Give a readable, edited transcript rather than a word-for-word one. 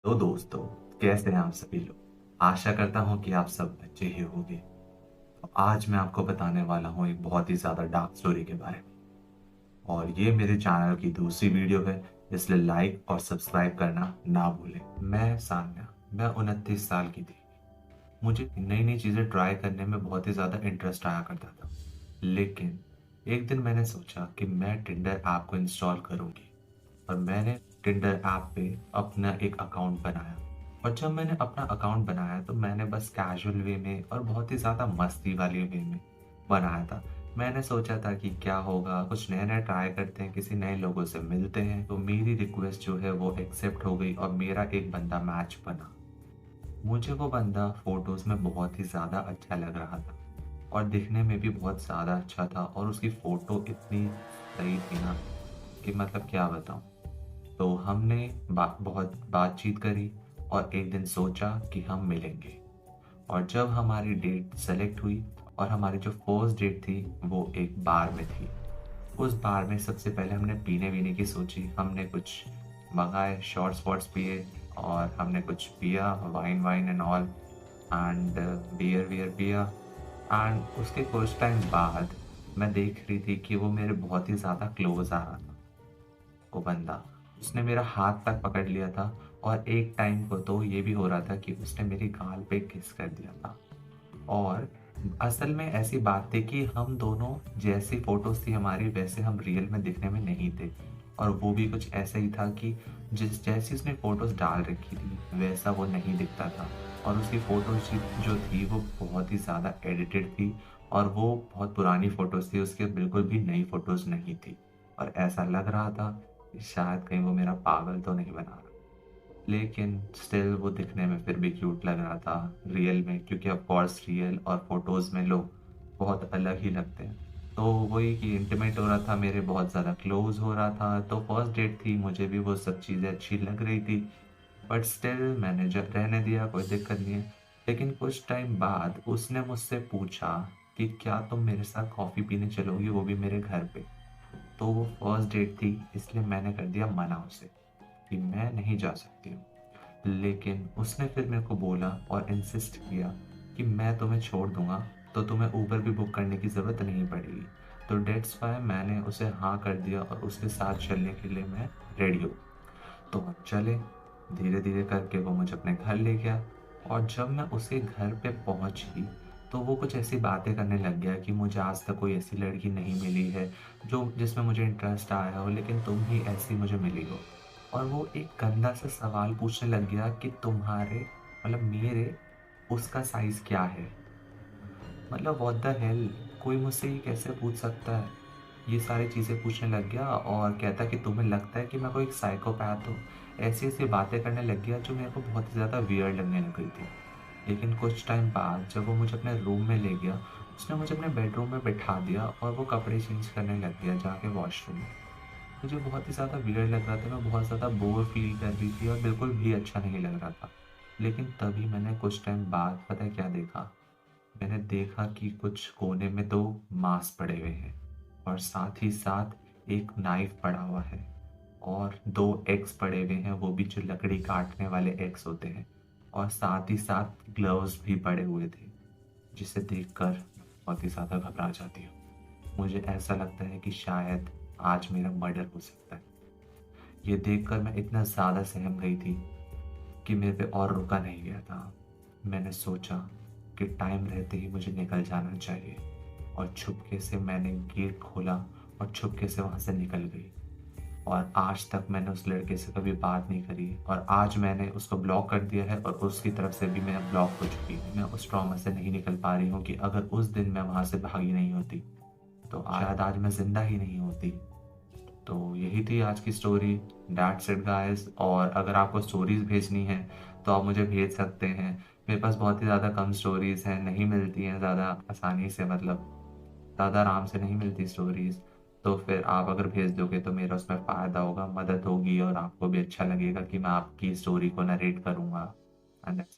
तो दोस्तों, कैसे हैं आप सभी लोग। आशा करता हूँ कि आप सब अच्छे ही होंगे। तो आज मैं आपको बताने वाला हूँ एक बहुत ही ज़्यादा डार्क स्टोरी के बारे में। और ये मेरे चैनल की दूसरी वीडियो है, इसलिए लाइक और सब्सक्राइब करना ना भूलें। मैं सान्या, मैं 29 साल की थी। मुझे नई नई चीज़ें ट्राई करने में बहुत ही ज़्यादा इंटरेस्ट आया करता था। लेकिन एक दिन मैंने सोचा कि मैं टिंडर ऐप को इंस्टॉल करूँगी। और मैंने टिंडर ऐप पे अपना एक अकाउंट बनाया। और जब मैंने अपना अकाउंट बनाया तो मैंने बस कैजुअल वे में और बहुत ही ज़्यादा मस्ती वाले वे में बनाया था। मैंने सोचा था कि क्या होगा, कुछ नया-नया ट्राई करते हैं, किसी नए लोगों से मिलते हैं। तो मेरी रिक्वेस्ट जो है वो एक्सेप्ट हो गई और मेरा एक बंदा मैच बना। मुझे वो बंदा फ़ोटोज़ में बहुत ही ज़्यादा अच्छा लग रहा था और दिखने में भी बहुत ज़्यादा अच्छा था और उसकी फ़ोटो इतनी सही थी ना कि मतलब क्या बताऊँ। तो हमने बहुत बातचीत करी और एक दिन सोचा कि हम मिलेंगे। और जब हमारी डेट सेलेक्ट हुई और हमारी जो फर्स्ट डेट थी वो एक बार में थी। उस बार में सबसे पहले हमने पीने-वीने की सोची। हमने कुछ मँगाए, शॉट्स-वॉट्स पिए और हमने कुछ पिया, wine-wine and all and beer-wear पिया। एंड उसके कुछ टाइम बाद मैं देख रही थी कि वो मेरे बहुत ही ज़्यादा क्लोज़ आ रहा था। वो बंदा, उसने मेरा हाथ तक पकड़ लिया था और एक टाइम को तो ये भी हो रहा था कि उसने मेरी गाल पे किस कर दिया था। और असल में ऐसी बात थी कि हम दोनों जैसी फ़ोटोज़ थी हमारी वैसे हम रियल में दिखने में नहीं थे। और वो भी कुछ ऐसा ही था कि जैसी उसने फ़ोटोज़ डाल रखी थी वैसा वो नहीं दिखता था। और उसकी फ़ोटोज़ जो थी वो बहुत ही ज़्यादा एडिटेड थी और वो बहुत पुरानी फ़ोटोज़ थी, उसकी बिल्कुल भी नई फ़ोटोज़ नहीं थी। और ऐसा लग रहा था कि शायद कहीं वो मेरा पागल तो नहीं बना रहा। लेकिन स्टिल वो दिखने में फिर भी क्यूट लग रहा था रियल में, क्योंकि ऑफ कोर्स रियल और फ़ोटोज़ में लोग बहुत अलग ही लगते हैं। तो वही कि इंटीमेट हो रहा था, मेरे बहुत ज़्यादा क्लोज़ हो रहा था। तो फर्स्ट डेट थी, मुझे भी वो सब चीज़ें अच्छी लग रही थी। बट स्टिल मैंने जब रहने दिया, कोई दिक्कत नहीं है। लेकिन कुछ टाइम बाद उसने मुझसे पूछा कि क्या तुम मेरे साथ कॉफ़ी पीने चलोगी, वो भी मेरे घर पे? तो वो फर्स्ट डेट थी, इसलिए मैंने कर दिया मना उसे कि मैं नहीं जा सकती हूँ। लेकिन उसने फिर मेरे को बोला और इंसिस्ट किया कि मैं तुम्हें छोड़ दूँगा, तो तुम्हें उबर भी बुक करने की ज़रूरत नहीं पड़ेगी। तो दैट्स व्हाई मैंने उसे हाँ कर दिया और उसके साथ चलने के लिए मैं रेडी हूँ। तो हम चले, धीरे-धीरे करके वो मुझे अपने घर ले गया। और जब मैं उसके घर पे पहुँची, तो वो कुछ ऐसी बातें करने लग गया कि मुझे आज तक कोई ऐसी लड़की नहीं मिली है, जो जिसमें मुझे इंटरेस्ट आया हो, लेकिन तुम ही ऐसी मुझे मिली हो। और वो एक गंदा सा सवाल पूछने लग गया कि तुम्हारे मतलब मेरे उसका साइज़ क्या है? मतलब व्हाट द हेल! कोई मुझसे ये कैसे पूछ सकता है? ये सारी चीज़ें पूछने लग गया और कहता कि तुम्हें लगता है कि मैं कोई साइकोपैथ हूँ? ऐसी-ऐसी बातें करने लग गया जो मेरे को बहुत ही ज़्यादा वियर्ड लगने लग गई थी। लेकिन कुछ टाइम बाद जब वो मुझे अपने रूम में ले गया, उसने मुझे अपने बेडरूम में बिठा दिया और वो कपड़े चेंज करने लग गया जाके वॉशरूम में। मुझे बहुत ही ज़्यादा वियर्ड लग रहा था, मैं बहुत ज़्यादा बोर फ़ील कर रही थी और बिल्कुल भी अच्छा नहीं लग रहा था। लेकिन तभी मैंने कुछ टाइम बाद पता है क्या देखा? मैंने देखा कि कुछ कोने में 2 मांस पड़े हुए हैं और साथ ही साथ एक नाइफ़ पड़ा हुआ है और 2 एग्स पड़े हुए हैं, वो भी जो लकड़ी काटने वाले एग्स होते हैं। और साथ ही साथ ग्लव्स भी पड़े हुए थे, जिसे देखकर बहुत ही ज़्यादा घबरा जाती हूँ। मुझे ऐसा लगता है कि शायद आज मेरा मर्डर हो सकता है। ये देखकर मैं इतना ज़्यादा सहम गई थी कि मेरे पे और रुका नहीं गया था। मैंने सोचा कि टाइम रहते ही मुझे निकल जाना चाहिए और छुपके से मैंने गेट खोला और छुपके से वहाँ से निकल गई। और आज तक मैंने उस लड़के से कभी बात नहीं करी और आज मैंने उसको ब्लॉक कर दिया है और उसकी तरफ से भी मैं ब्लॉक हो चुकी हूँ। मैं उस ट्रॉमा से नहीं निकल पा रही हूँ कि अगर उस दिन मैं वहाँ से भागी नहीं होती, तो शायद आज मैं ज़िंदा ही नहीं होती। तो यही थी आज की स्टोरी। That's it guys. और अगर आपको स्टोरीज़ भेजनी है तो आप मुझे भेज सकते हैं। मेरे पास बहुत ही ज़्यादा कम स्टोरीज़ हैं, नहीं मिलती हैं ज़्यादा आसानी से, मतलब ज़्यादा आराम से नहीं मिलती स्टोरीज़। तो फिर आप अगर भेज दोगे तो मेरा उसमें फ़ायदा होगा, मदद होगी और आपको भी अच्छा लगेगा कि मैं आपकी स्टोरी को नरेट करूँगा। And that's